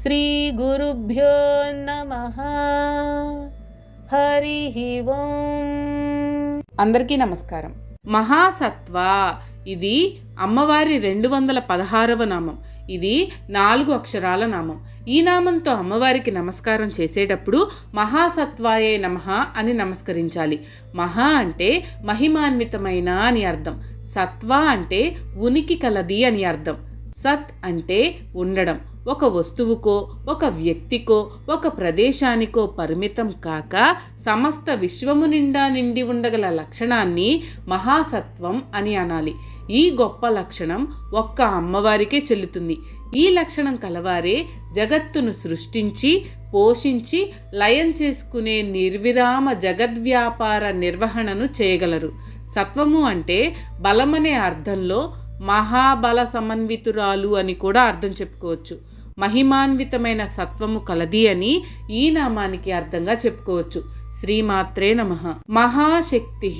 శ్రీ గురుభ్యో నమః. హరి ఓం. అందరికీ నమస్కారం. మహాసత్వ ఇది అమ్మవారి 216వ నామం. ఇది 4 అక్షరాల నామం. ఈ నామంతో అమ్మవారికి నమస్కారం చేసేటప్పుడు మహాసత్వాయే నమః అని నమస్కరించాలి. మహా అంటే మహిమాన్వితమైన అని అర్థం. సత్వ అంటే ఉనికి కలది అని అర్థం. సత్ అంటే ఉండడం, ఒక వస్తువుకో, ఒక వ్యక్తికో, ఒక ప్రదేశానికో పరిమితం కాక సమస్త విశ్వము నిండా నిండి ఉండగల లక్షణాన్ని మహాసత్వం అని అనాలి. ఈ గొప్ప లక్షణం ఒక్క అమ్మవారికే చెల్లుతుంది. ఈ లక్షణం కలవారే జగత్తును సృష్టించి, పోషించి, లయం చేసుకునే నిర్విరామ జగద్వ్యాపార నిర్వహణను చేయగలరు. సత్వము అంటే బలమనే అర్థంలో మహాబల సమన్వితురాలు అని కూడా అర్థం చెప్పుకోవచ్చు. మహిమాన్వితమైన సత్వము కలది అని ఈ నామానికి అర్థంగా చెప్పుకోవచ్చు. శ్రీమాత్రే నమః. మహాశక్తి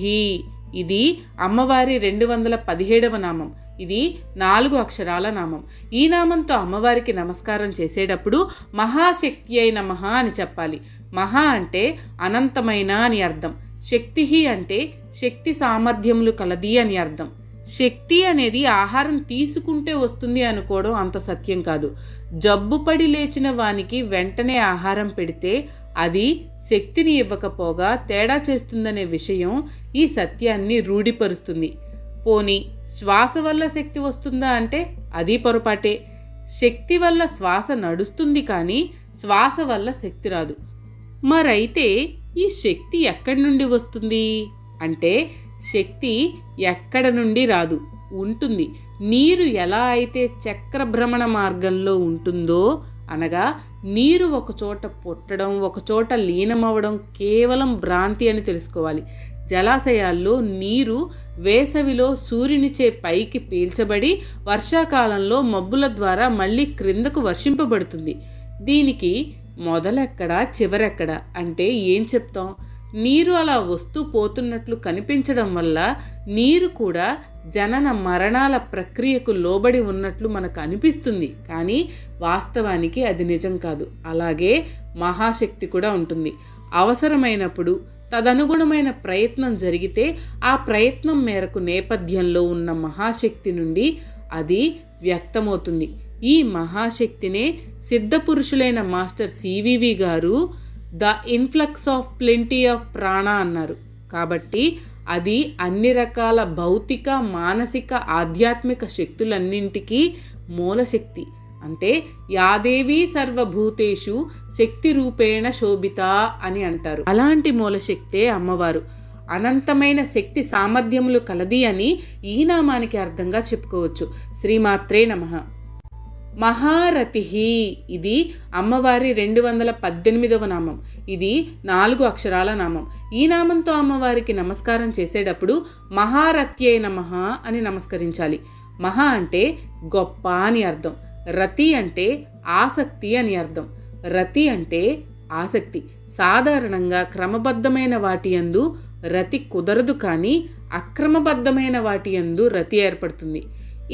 ఇది అమ్మవారి 217వ నామం. ఇది 4 అక్షరాల నామం. ఈ నామంతో అమ్మవారికి నమస్కారం చేసేటప్పుడు మహాశక్తి అయి నమః అని చెప్పాలి. మహా అంటే అనంతమైన అని అర్థం. శక్తి అంటే శక్తి సామర్థ్యములు కలది అని అర్థం. శక్తి అనేది ఆహారం తీసుకుంటే వస్తుంది అనుకోవడం అంత సత్యం కాదు. జబ్బుపడి లేచిన వానికి వెంటనే ఆహారం పెడితే అది శక్తిని ఇవ్వకపోగా తేడా చేస్తుందనే విషయం ఈ సత్యాన్ని రూఢిపరుస్తుంది. పోనీ శ్వాస వల్ల శక్తి వస్తుందా అంటే అది పొరపాటే. శక్తి వల్ల శ్వాస నడుస్తుంది కానీ శ్వాస వల్ల శక్తి రాదు. మరైతే ఈ శక్తి ఎక్కడి నుండి వస్తుంది అంటే శక్తి ఎక్కడ నుండి రాదు, ఉంటుంది. నీరు ఎలా అయితే చక్రభ్రమణ మార్గంలో ఉంటుందో, అనగా నీరు ఒకచోట పుట్టడం, ఒకచోట లీనమవడం కేవలం భ్రాంతి అని తెలుసుకోవాలి. జలాశయాల్లో నీరు వేసవిలో సూర్యునిచే పైకి పీల్చబడి వర్షాకాలంలో మబ్బుల ద్వారా మళ్ళీ క్రిందకు వర్షింపబడుతుంది. దీనికి మొదలెక్కడా చివరెక్కడా అంటే ఏం చెప్తాం? నీరు అలా వస్తూ పోతున్నట్లు కనిపించడం వల్ల నీరు కూడా జనన మరణాల ప్రక్రియకు లోబడి ఉన్నట్లు మనకు అనిపిస్తుంది, కానీ వాస్తవానికి అది నిజం కాదు. అలాగే మహాశక్తి కూడా ఉంటుంది. అవసరమైనప్పుడు తదనుగుణమైన ప్రయత్నం జరిగితే ఆ ప్రయత్నం మేరకు నేపథ్యంలో ఉన్న మహాశక్తి నుండి అది వ్యక్తమవుతుంది. ఈ మహాశక్తినే సిద్ధపురుషులైన మాస్టర్ సివివి గారు the influx of plenty of ప్రాణ అన్నారు. కాబట్టి అది అన్ని రకాల భౌతిక, మానసిక, ఆధ్యాత్మిక శక్తులన్నింటికీ మూలశక్తి. అంటే యాదేవి సర్వభూతేషు శక్తి రూపేణ శోభిత అని అంటారు. అలాంటి మూలశక్తే అమ్మవారు. అనంతమైన శక్తి సామర్థ్యములు కలది అని ఈ నామానికి అర్థంగా చెప్పుకోవచ్చు. శ్రీమాత్రే నమః. మహారథి ఇది అమ్మవారి 218వ నామం. ఇది 4 అక్షరాల నామం. ఈ నామంతో అమ్మవారికి నమస్కారం చేసేటప్పుడు మహారథ్యే నమః అని నమస్కరించాలి. మహా అంటే గొప్ప అని అర్థం. రతి అంటే ఆసక్తి అని అర్థం. రతి అంటే ఆసక్తి. సాధారణంగా క్రమబద్ధమైన వాటి యందు రతి కుదరదు, కానీ అక్రమబద్ధమైన వాటి యందు రతి ఏర్పడుతుంది.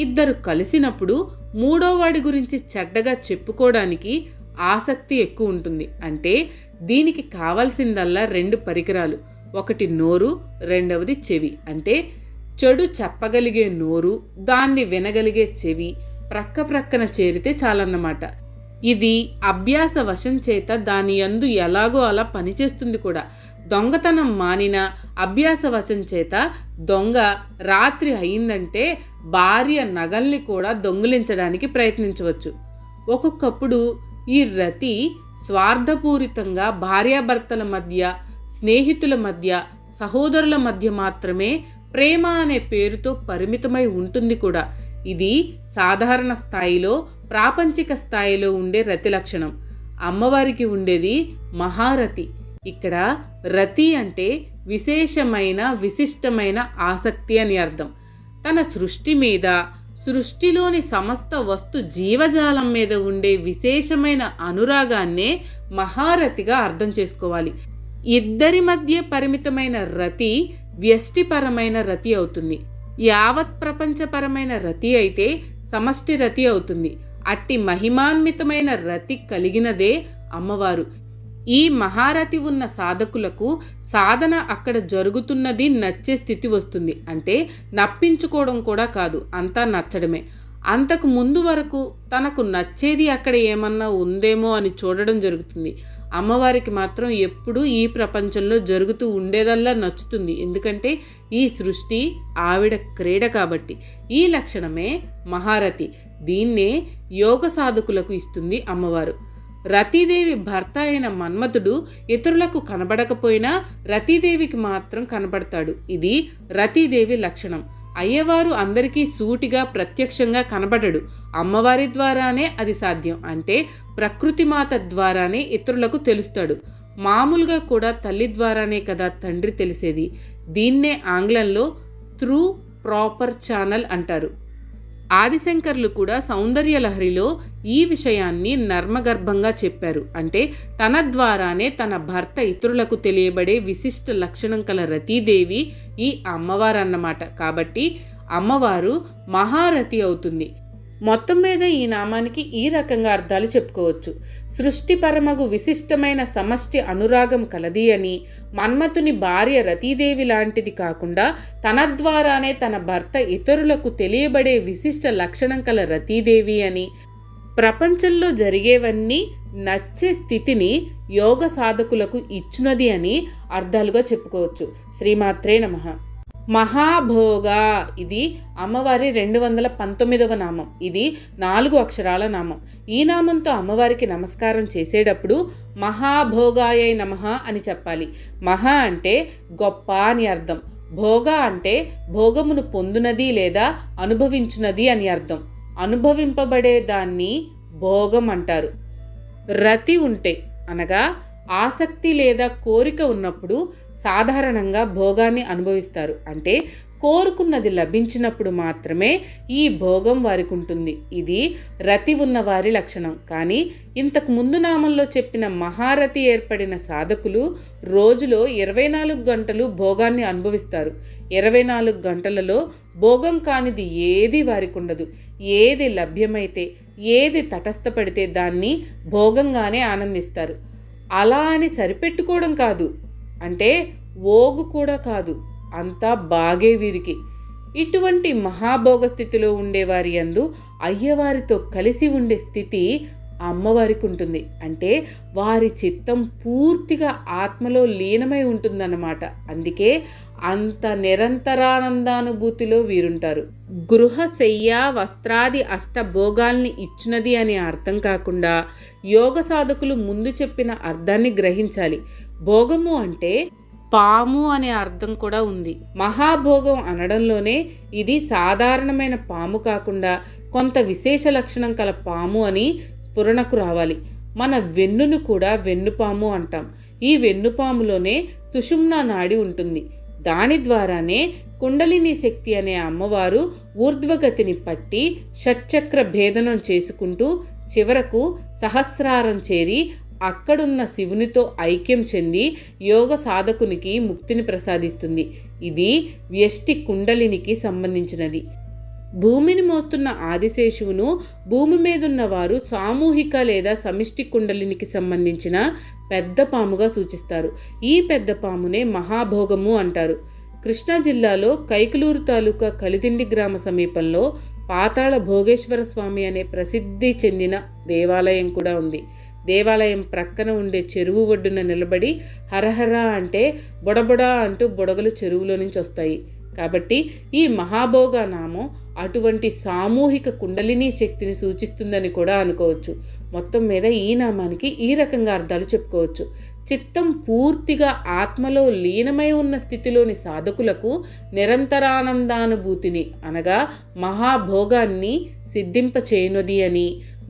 ఇద్దరు కలిసినప్పుడు మూడో వాడి గురించి చెడ్డగా చెప్పుకోవడానికి ఆసక్తి ఎక్కువ ఉంటుంది. అంటే దీనికి కావాల్సిందల్లా 2 పరికరాలు. ఒకటి నోరు, రెండవది చెవి. అంటే చెడు చెప్పగలిగే నోరు, దాన్ని వినగలిగే చెవి ప్రక్కన చేరితే చాలన్నమాట. ఇది అభ్యాస వశం చేత దాని యందు ఎలాగో అలా పనిచేస్తుంది కూడా. దొంగతనం మానిన అభ్యాస వశం చేత దొంగ రాత్రి అయిందంటే భార్య నగల్ని కూడా దొంగిలించడానికి ప్రయత్నించవచ్చు. ఒక్కొక్కప్పుడు ఈ రతి స్వార్థపూరితంగా భార్యాభర్తల మధ్య, స్నేహితుల మధ్య, సహోదరుల మధ్య మాత్రమే ప్రేమ అనే పేరుతో పరిమితమై ఉంటుంది కూడా. ఇది సాధారణ స్థాయిలో, ప్రాపంచిక స్థాయిలో ఉండే రతి లక్షణం. అమ్మవారికి ఉండేది మహారతి. ఇక్కడ రతి అంటే విశేషమైన, విశిష్టమైన ఆసక్తి అని అర్థం. తన సృష్టి మీద, సృష్టిలోని సమస్త వస్తు జీవజాలం మీద ఉండే విశేషమైన అనురాగాన్నే మహారతిగా అర్థం చేసుకోవాలి. ఇద్దరి మధ్య పరిమితమైన రతి వ్యష్టిపరమైన రతి అవుతుంది. యావత్ ప్రపంచపరమైన రతి అయితే సమష్టి రతి అవుతుంది. అట్టి మహిమాన్వితమైన రతి కలిగినదే అమ్మవారు. ఈ మహారతి ఉన్న సాధకులకు సాధన అక్కడ జరుగుతున్నది నచ్చే స్థితి వస్తుంది. అంటే నప్పించుకోవడం కూడా కాదు, అంతా నచ్చడమే. అంతకు ముందు వరకు తనకు నచ్చేది అక్కడ ఏమన్నా ఉందేమో అని చూడడం జరుగుతుంది. అమ్మవారికి మాత్రం ఎప్పుడూ ఈ ప్రపంచంలో జరుగుతూ ఉండేదల్లా నచ్చుతుంది. ఎందుకంటే ఈ సృష్టి ఆవిడ క్రీడ కాబట్టి. ఈ లక్షణమే మహారతి. దీన్నే యోగ సాధకులకు ఇస్తుంది అమ్మవారు. రతీదేవి భర్త అయిన మన్మథుడు ఇతరులకు కనబడకపోయినా రతీదేవికి మాత్రం కనబడతాడు. ఇది రతీదేవి లక్షణం. అయ్యవారు అందరికీ సూటిగా ప్రత్యక్షంగా కనబడడు. అమ్మవారి ద్వారానే అది సాధ్యం. అంటే ప్రకృతి మాత ద్వారానే ఇతరులకు తెలుస్తాడు. మామూలుగా కూడా తల్లి ద్వారానే కదా తండ్రి తెలిసేది. దీన్నే ఆంగ్లంలో త్రూ ప్రాపర్ ఛానల్ అంటారు. ఆదిశంకర్లు కూడా సౌందర్యలహరిలో ఈ విషయాన్ని నర్మగర్భంగా చెప్పారు. అంటే తన ద్వారానే తన భర్త ఇతరులకు తెలియబడే విశిష్ట లక్షణం కల రతీదేవి ఈ అమ్మవారన్నమాట. కాబట్టి అమ్మవారు మహారతి అవుతుంది. మొత్తం మీద ఈ నామానికి ఈ రకంగా అర్థాలు చెప్పుకోవచ్చు. సృష్టిపరమగు విశిష్టమైన సమష్టి అనురాగం కలది అని, మన్మథుని భార్య రతీదేవి లాంటిది కాకుండా తన ద్వారానే తన భర్త ఇతరులకు తెలియబడే విశిష్ట లక్షణం కల రతీదేవి అని, ప్రపంచంలో జరిగేవన్నీ నచ్చే స్థితిని యోగ సాధకులకు ఇచ్చునది అని అర్థాలుగా చెప్పుకోవచ్చు. శ్రీమాత్రే నమః. మహాభోగ ఇది అమ్మవారి 219వ నామం. ఇది 4 అక్షరాల నామం. ఈ నామంతో అమ్మవారికి నమస్కారం చేసేటప్పుడు మహాభోగాయ నమః అని చెప్పాలి. మహా అంటే గొప్ప అని అర్థం. భోగ అంటే భోగమును పొందునది లేదా అనుభవించునది అని అర్థం. అనుభవింపబడే దాన్ని భోగం అంటారు. రతి ఉంటే అనగా ఆసక్తి లేదా కోరిక ఉన్నప్పుడు సాధారణంగా భోగాన్ని అనుభవిస్తారు. అంటే కోరుకున్నది లభించినప్పుడు మాత్రమే ఈ భోగం వారికి ఉంటుంది. ఇది రతి ఉన్న వారి లక్షణం. కానీ ఇంతకు ముందు నామంలో చెప్పిన మహారతి ఏర్పడిన సాధకులు రోజులో 24 గంటలు భోగాన్ని అనుభవిస్తారు. 24 గంటలలో భోగం కానిది ఏది వారికి ఉండదు. ఏది లభ్యమైతే, ఏది తటస్థపడితే దాన్ని భోగంగానే ఆనందిస్తారు. అలా అని సరిపెట్టుకోవడం కాదు, అంటే ఓగు కూడా కాదు, అంతా బాగే వీరికి. ఇటువంటి మహాభోగ స్థితిలో ఉండేవారి యందు అయ్యవారితో కలిసి ఉండే స్థితి అమ్మవారికి ఉంటుంది. అంటే వారి చిత్తం పూర్తిగా ఆత్మలో లీనమై ఉంటుందన్నమాట. అందుకే అంత నిరంతరానందానుభూతిలో వీరుంటారు. గృహ శయ్య వస్త్రాది అష్టభోగాల్ని ఇచ్చినది అనే అర్థం కాకుండా యోగ సాధకులు ముందు చెప్పిన అర్థాన్ని గ్రహించాలి. భోగము అంటే పాము అనే అర్థం కూడా ఉంది. మహాభోగం అనడంలోనే ఇది సాధారణమైన పాము కాకుండా కొంత విశేష లక్షణం కల పాము అని స్ఫురణకు రావాలి. మన వెన్నును కూడా వెన్నుపాము అంటాం. ఈ వెన్నుపాములోనే సుషుమ్నా నాడి ఉంటుంది. దాని ద్వారానే కుండలిని శక్తి అనే అమ్మవారు ఊర్ధ్వగతిని పట్టి షట్చక్ర భేదనం చేసుకుంటూ చివరకు సహస్రారం చేరి అక్కడున్న శివునితో ఐక్యం చెంది యోగ సాధకునికి ముక్తిని ప్రసాదిస్తుంది. ఇది వ్యష్టి కుండలినికి సంబంధించినది. భూమిని మోస్తున్న ఆదిశేషువును భూమి మీదున్న వారు సామూహిక లేదా సమిష్టి కుండలినికి సంబంధించిన పెద్ద పాముగా సూచిస్తారు. ఈ పెద్ద పామునే మహాభోగము అంటారు. కృష్ణా జిల్లాలో కైకలూరు తాలూకా కలిదిండి గ్రామ సమీపంలో పాతాళ భోగేశ్వర స్వామి అనే ప్రసిద్ధి చెందిన దేవాలయం కూడా ఉంది. దేవాలయం ప్రక్కన ఉండే చెరువు ఒడ్డున నిలబడి హరహర అంటే బొడబొడ అంటూ బొడగలు చెరువులో నుంచి వస్తాయి. కాబట్టి ఈ మహాభోగ నామం అటువంటి సామూహిక కుండలిని శక్తిని సూచిస్తుందని కూడా అనుకోవచ్చు. మొత్తం మీద ఈ నామానికి ఈ రకంగా అర్థాలు చెప్పుకోవచ్చు. చిత్తం పూర్తిగా ఆత్మలో లీనమై ఉన్న స్థితిలోని సాధకులకు నిరంతరానందానుభూతిని అనగా మహాభోగాన్ని సిద్ధింపచేయునది అని,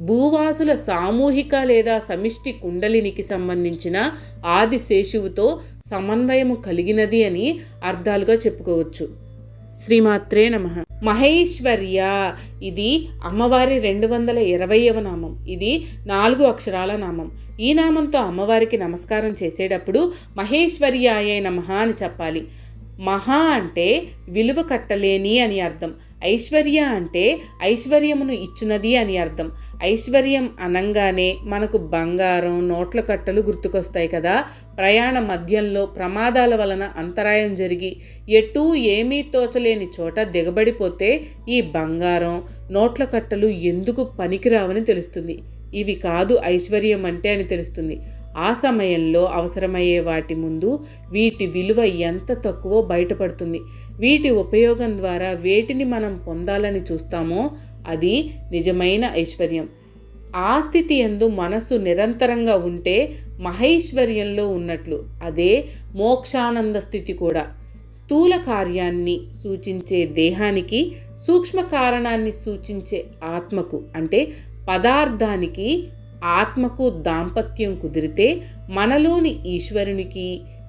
భూవాసుల సామూహిక లేదా సమిష్టి కుండలినికి సంబంధించిన ఆదిశేషువుతో సమన్వయము కలిగినది అని అర్థాలుగా చెప్పుకోవచ్చు. శ్రీమాత్రే నమః. మహేశ్వర్య ఇది అమ్మవారి 220వ నామం. ఇది 4 అక్షరాల నామం. ఈ నామంతో అమ్మవారికి నమస్కారం చేసేటప్పుడు మహేశ్వర్యాయ నమః అని చెప్పాలి. మహా అంటే విలువ కట్టలేని అని అర్థం. ఐశ్వర్య అంటే ఐశ్వర్యమును ఇచ్చునది అని అర్థం. ఐశ్వర్యం అనంగానే మనకు బంగారం, నోట్ల కట్టలు గుర్తుకొస్తాయి కదా. ప్రయాణ మధ్యంలో ప్రమాదాల వలన అంతరాయం జరిగి ఎటూ ఏమీ తోచలేని చోట దిగబడిపోతే ఈ బంగారం, నోట్ల కట్టలు ఎందుకు పనికిరావని తెలుస్తుంది. ఇవి కాదు ఐశ్వర్యం అంటే అని తెలుస్తుంది. ఆ సమయంలో అవసరమయ్యే వాటి ముందు వీటి విలువ ఎంత తక్కువో బయటపడుతుంది. వీటి ఉపయోగం ద్వారా వేటిని మనం పొందాలని చూస్తామో అది నిజమైన ఐశ్వర్యం. ఆ స్థితి యందు మనస్సు నిరంతరంగా ఉంటే మహైశ్వర్యంలో ఉన్నట్లు. అదే మోక్షానంద స్థితి కూడా. స్థూల కార్యాన్ని సూచించే దేహానికి, సూక్ష్మ కారణాన్ని సూచించే ఆత్మకు అంటే పదార్థానికి ఆత్మకు దాంపత్యం కుదిరితే మనలోని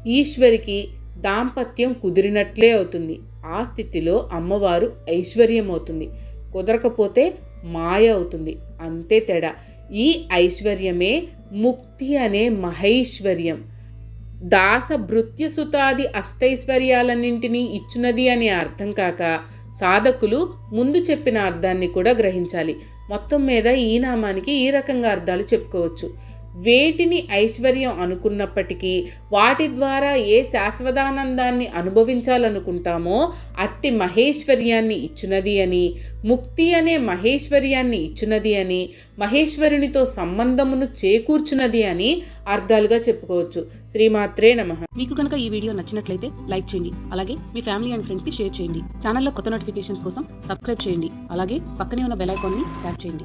ఈశ్వరికి దాంపత్యం కుదిరినట్లే అవుతుంది. ఆ స్థితిలో అమ్మవారు ఐశ్వర్యం అవుతుంది. కుదరకపోతే మాయ అవుతుంది. అంతే తేడా. ఈ ఐశ్వర్యమే ముక్తి అనే మహైశ్వర్యం. దాస భృత్యసుతాది అష్టైశ్వర్యాలన్నింటినీ ఇచ్చునది అనే అర్థం కాక సాధకులు ముందు చెప్పిన అర్థాన్ని కూడా గ్రహించాలి. మొత్తం మీద ఈ నామానికి ఈ రకంగా అర్థాలు చెప్పుకోవచ్చు. వేటిని ఐశ్వర్యం అనుకున్నప్పటికీ వాటి ద్వారా ఏ శాశ్వతానందాన్ని అనుభవించాలనుకుంటామో అట్టి మహేశ్వర్యాన్ని ఇచ్చునది అని, ముక్తి అనే మహేశ్వర్యాన్ని ఇచ్చునది అని, మహేశ్వరునితో సంబంధమును చేకూర్చున్నది అని అర్థాలుగా చెప్పుకోవచ్చు. శ్రీమాత్రే నమః. మీకు కనుక ఈ వీడియో నచ్చినట్లయితే లైక్ చేయండి. అలాగే మీ ఫ్యామిలీ అండ్ ఫ్రెండ్స్కి షేర్ చేయండి. ఛానల్లో కొత్త నోటిఫికేషన్స్ కోసం సబ్స్క్రైబ్ చేయండి. అలాగే పక్కనే ఉన్న బెల్ ఐకాన్ని ట్యాప్ చేయండి.